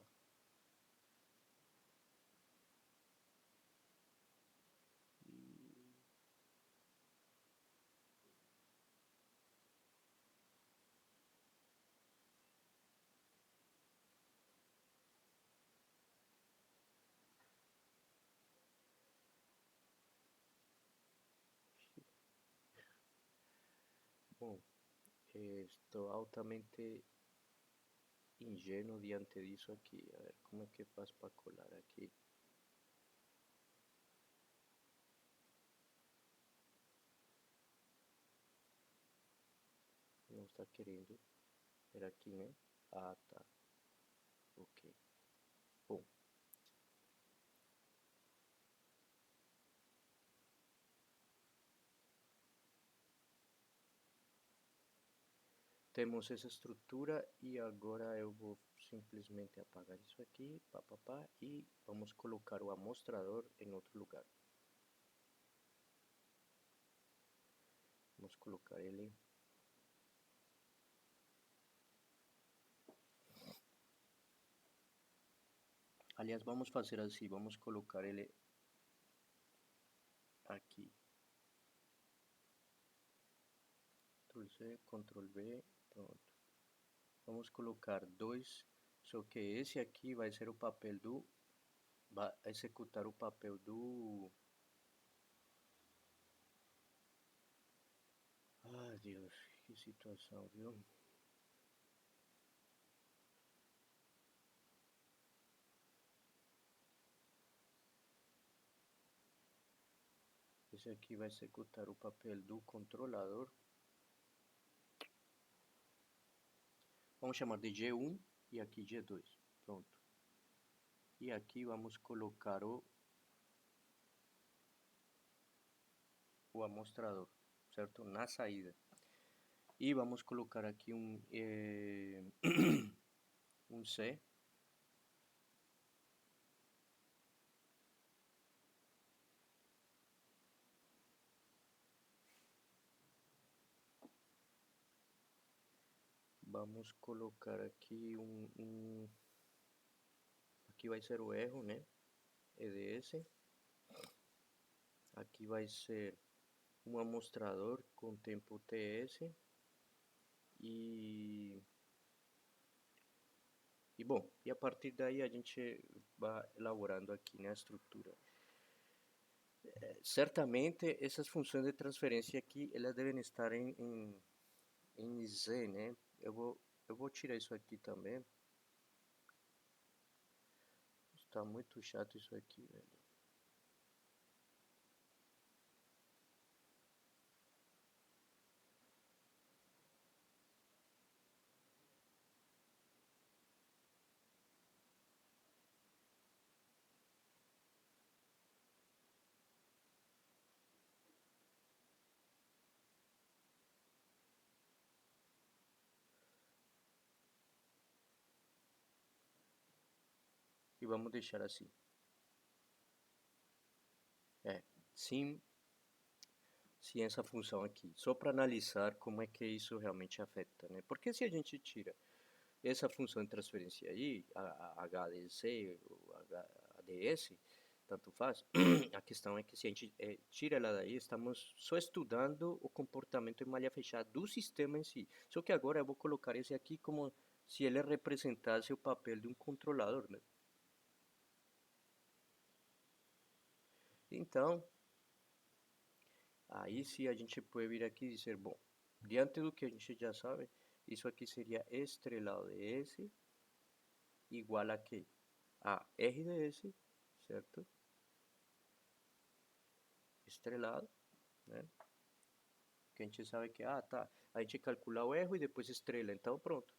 E bom, estou altamente ingênuo diante disso aqui. A ver, como é que faz para colar aqui? Não está querendo. Era aqui, né? Ah, tá. Ok. Bom, temos essa estrutura e agora eu vou simplesmente apagar isso aqui, pá, pá, pá, e vamos colocar o amostrador em outro lugar. Vamos colocar ele. Aliás, vamos fazer assim, vamos colocar ele aqui. Ctrl C, Ctrl V, pronto. Vamos colocar dois, só que esse aqui vai ser o papel do, vai executar o papel do. Ai, Deus, que situação, viu? Esse aqui vai executar o papel do controlador. Vamos chamar de G1 e aqui G2. Pronto. E aqui vamos colocar o amostrador, certo? Na saída. E vamos colocar aqui um C. Vamos colocar aqui aqui vai ser o erro, né? EDS. Aqui vai ser um amostrador com tempo TS e, bom, e a partir daí a gente vai elaborando aqui, né, a estrutura. Certamente essas funções de transferência aqui, elas devem estar em Z, né? Eu vou tirar isso aqui também. Está muito chato isso aqui, velho. E vamos deixar assim. É, sim, sim, essa função aqui. Só para analisar como é que isso realmente afeta, né? Porque se a gente tira essa função de transferência aí, a HDZ ou ADS, tanto faz, a questão é que se a gente tira ela daí, estamos só estudando o comportamento em malha fechada do sistema em si. Só que agora eu vou colocar esse aqui como se ele representasse o papel de um controlador, né? Então, aí sim a gente pode vir aqui e dizer, bom, diante do que a gente já sabe, isso aqui seria estrelado de S igual a quê? A R de S, certo? Estrelado, né? Que a gente sabe que, ah, tá, a gente calcula o erro e depois estrela, então pronto.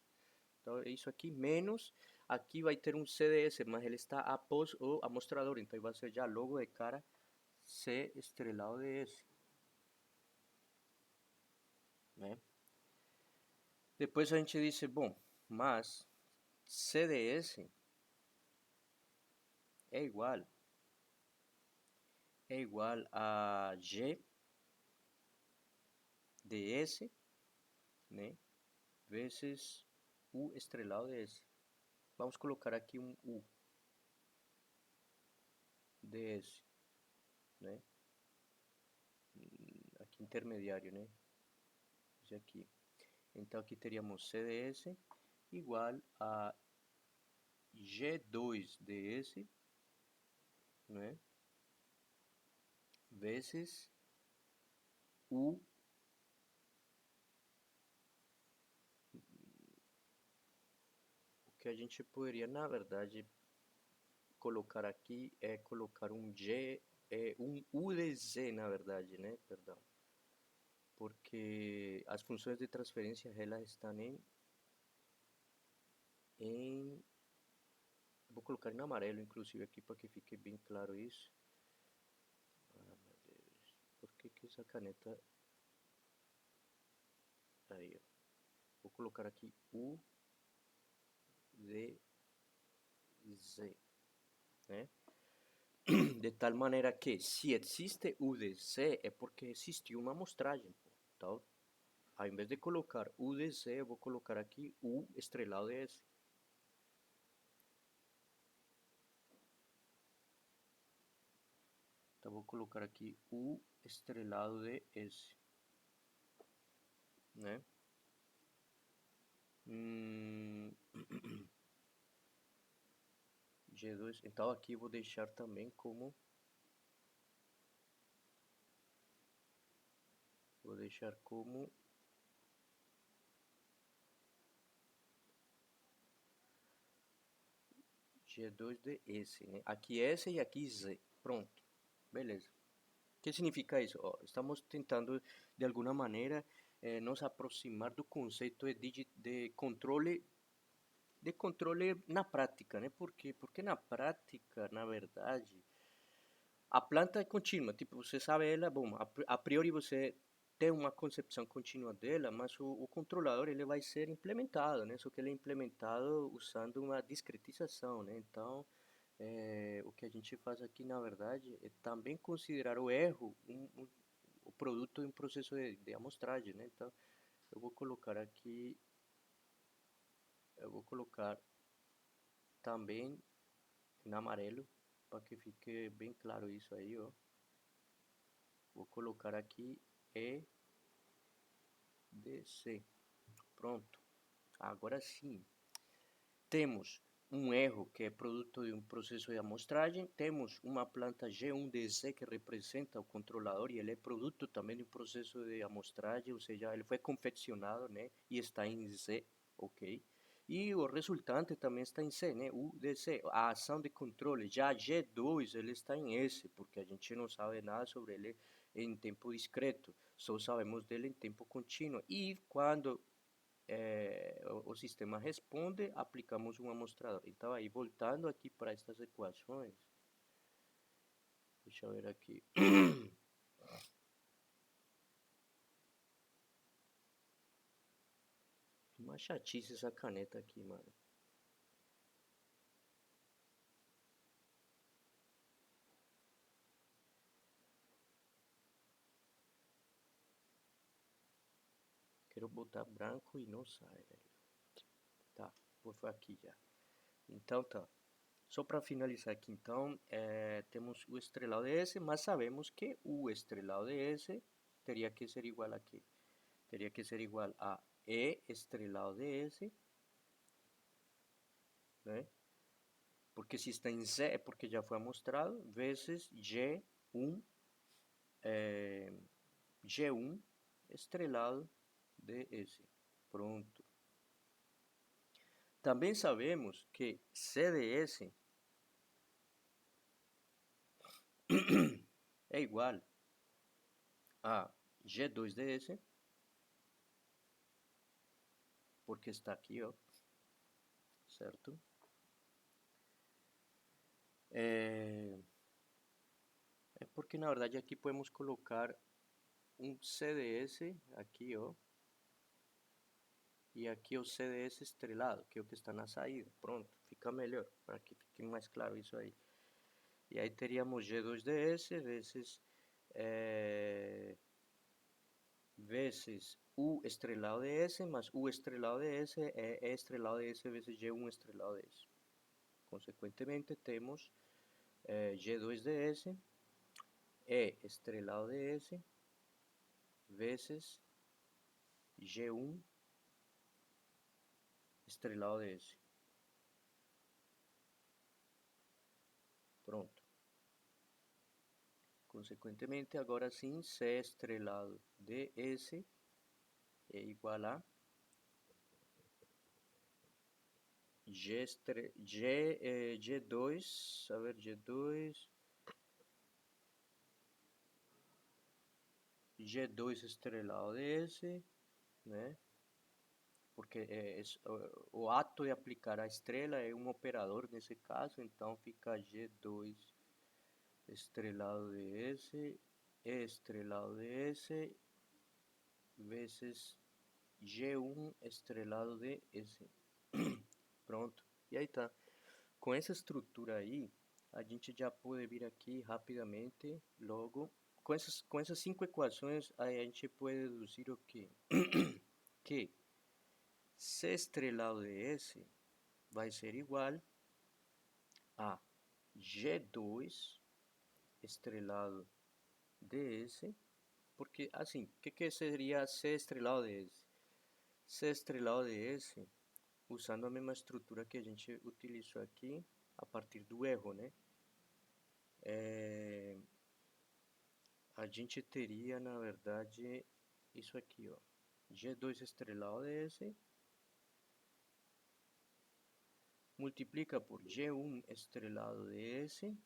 Então é isso aqui, menos, aqui vai ter um CDS, mas ele está após o amostrador, então vai ser já logo de cara C estrelado de S, né? Depois a gente diz, bom, mas CDS é igual, a G de S, né? Vezes U estrelado de S. Vamos colocar aqui um U de S, né? Aqui intermediário, né? Esse aqui. Então aqui teríamos CDS igual a G2DS, né? Vezes U, o que a gente poderia, na verdade, colocar aqui é colocar um G, um U de Z, na verdade, né? Perdão. Porque as funções de transferência elas estão em vou colocar em amarelo, inclusive, aqui para que fique bem claro isso. Ah, meu Deus. Por que que essa caneta... Aí, ó. Vou colocar aqui U, D, Z, né? De tal maneira que, se existe U de Z, é porque existe uma amostragem. Então, ao invés de colocar U de Z, eu vou colocar aqui U estrelado de S. Então, vou colocar aqui U estrelado de S, né? G2. Então, aqui vou deixar também como... Vou deixar como G2 de S, né? Aqui S e aqui Z. Pronto. Beleza. O que significa isso? Ó, estamos tentando, de alguma maneira, nos aproximar do conceito de controle na prática, né? Por quê? Porque na prática, na verdade, a planta é contínua. Tipo, você sabe ela, bom, a priori você tem uma concepção contínua dela, mas o controlador ele vai ser implementado, né? Só que ele é implementado usando uma discretização, né? Então, o que a gente faz aqui, na verdade, é também considerar o erro o produto de um processo de amostragem, né? Então, eu vou colocar aqui, eu vou colocar também em amarelo, para que fique bem claro isso aí, ó. Vou colocar aqui E de C. Pronto. Agora sim. Temos um erro que é produto de um processo de amostragem, temos uma planta G1DC que representa o controlador e ele é produto também de um processo de amostragem, ou seja, ele foi confeccionado, né, e está em Z, ok? E o resultante também está em C, né, UDC, a ação de controle. Já G2 ele está em S, porque a gente não sabe nada sobre ele em tempo discreto, só sabemos dele em tempo contínuo. E quando o sistema responde, aplicamos um amostrador. Então, aí, voltando aqui para estas equações, deixa eu ver aqui. Uma chatice essa caneta aqui, mano. Quero botar branco e não sai, velho. Tá, vou aqui já. Então, tá. Só para finalizar aqui, então, temos o estrelado de S, mas sabemos que o estrelado de S teria que ser igual a quê? Teria que ser igual a E estrelado de S, né? Porque se está em Z é porque já foi amostrado, vezes G1 estrelado de S. Pronto. Também sabemos que CDS é igual a G2DS, porque está aqui, ó, certo? É porque na verdade aqui podemos colocar um CDS aqui, ó, e aqui o CDS estrelado, que é o que está na saída. Pronto, fica melhor, para que fique mais claro isso aí. E aí teríamos G2DS vezes U estrelado de S, más U estrelado de S é E estrelado de S vezes G1 estrelado de S. Consequentemente, temos G2 de S, E estrelado de S, vezes G1 estrelado de S. Pronto. Consequentemente, agora sim, C estrelado de S é igual a G2, a ver, G2 estrelado de S, né? Porque o ato de aplicar a estrela é um operador nesse caso, então fica G2 estrelado de S, E estrelado de S, vezes G1 estrelado de S. Pronto, e aí tá. Com essa estrutura aí, a gente já pode vir aqui rapidamente, logo, com essas cinco equações, aí a gente pode deduzir o quê? Que C estrelado de S vai ser igual a G2 estrelado de S, porque assim, o que seria C estrelado de S? C estrelado de S, usando a mesma estrutura que a gente utilizou aqui, a partir do erro, né? A gente teria, na verdade, isso aqui, ó. G2 estrelado de S multiplica por G1 estrelado de S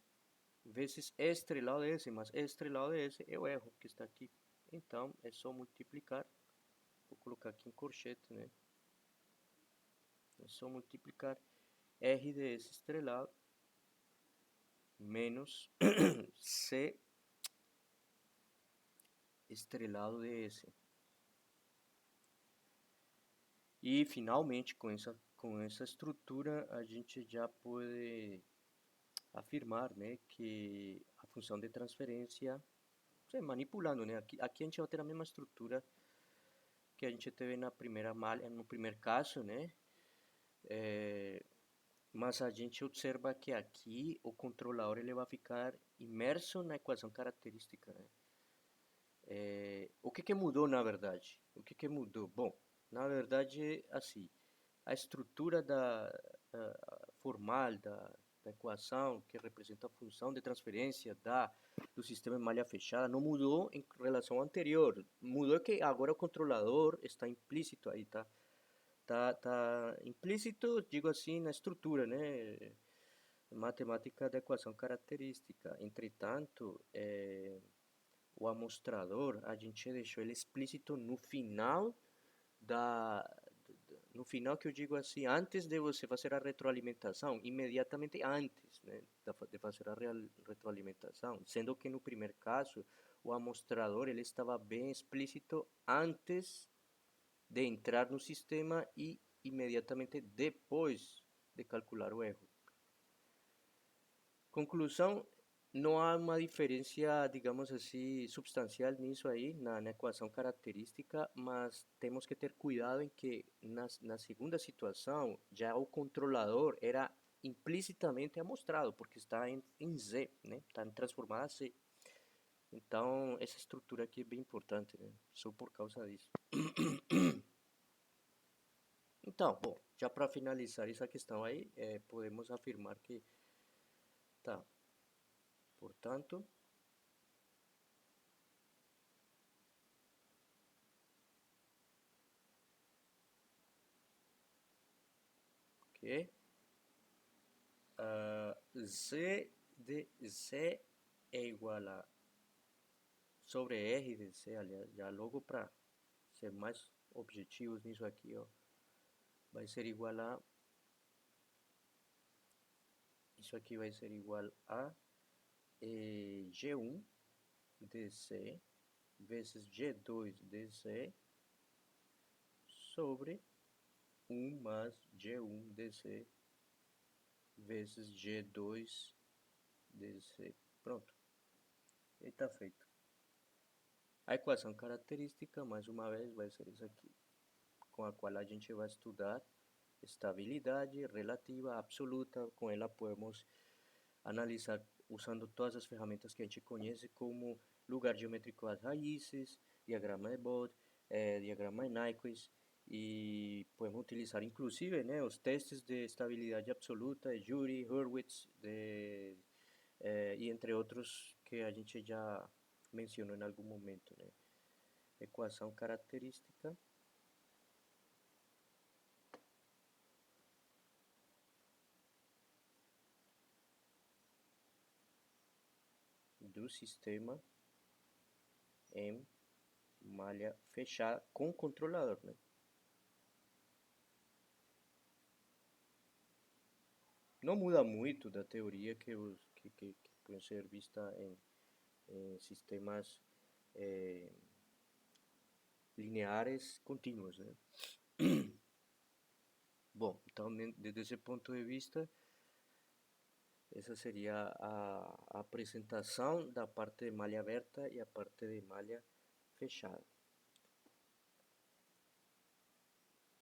vezes E estrelado de S, mas E estrelado de S é o erro que está aqui. Então, é só multiplicar. Vou colocar aqui em corchete, né? É só multiplicar R de S estrelado menos C estrelado de S. E, finalmente, com essa estrutura, a gente já pode afirmar, né, que a função de transferência, manipulando, né, aqui a gente vai ter a mesma estrutura que a gente teve na primeira malha, no primeiro caso, né, mas a gente observa que aqui o controlador ele vai ficar imerso na equação característica, né? O que que mudou na verdade? O que que mudou? Bom, na verdade, assim, a estrutura formal da equação que representa a função de transferência do sistema de malha fechada não mudou em relação ao anterior. Mudou que agora o controlador está implícito aí, tá? Tá implícito, digo assim, na estrutura, né? Matemática da equação característica. Entretanto, o amostrador, a gente deixou ele explícito no final da no final que eu digo assim, antes de você fazer a retroalimentação, imediatamente antes, né, de fazer a retroalimentação, sendo que no primeiro caso o amostrador ele estava bem explícito antes de entrar no sistema e imediatamente depois de calcular o erro. Conclusão, não há uma diferença, digamos assim, substancial nisso aí, na equação característica, mas temos que ter cuidado em que na segunda situação, já o controlador era implicitamente amostrado, porque está em Z, né? Está transformada a Z. Então, essa estrutura aqui é bem importante, né? Só por causa disso. Então, bom, já para finalizar essa questão aí, podemos afirmar que, tá, portanto, que Z de Z é igual a sobre R de C, aliás, já logo para ser mais objetivos nisso aqui, ó, vai ser igual a, isso aqui vai ser igual a G1 de C vezes G2 de C sobre 1 mais G1 de C vezes G2 de C. Pronto, e está feito. A equação característica, mais uma vez, vai ser isso aqui, com a qual a gente vai estudar estabilidade relativa absoluta. Com ela podemos analisar usando todas as ferramentas que a gente conhece, como lugar geométrico das raízes, diagrama de Bode, diagrama de Nyquist, e podemos utilizar inclusive, né, os testes de estabilidade absoluta de Jury, Hurwitz, e entre outros que a gente já mencionou em algum momento, né? Equação característica do sistema em malha fechada com controlador, né? Não muda muito da teoria que pode ser vista em sistemas lineares contínuos, né? Bom, então, desde esse ponto de vista, essa seria a apresentação da parte de malha aberta e a parte de malha fechada.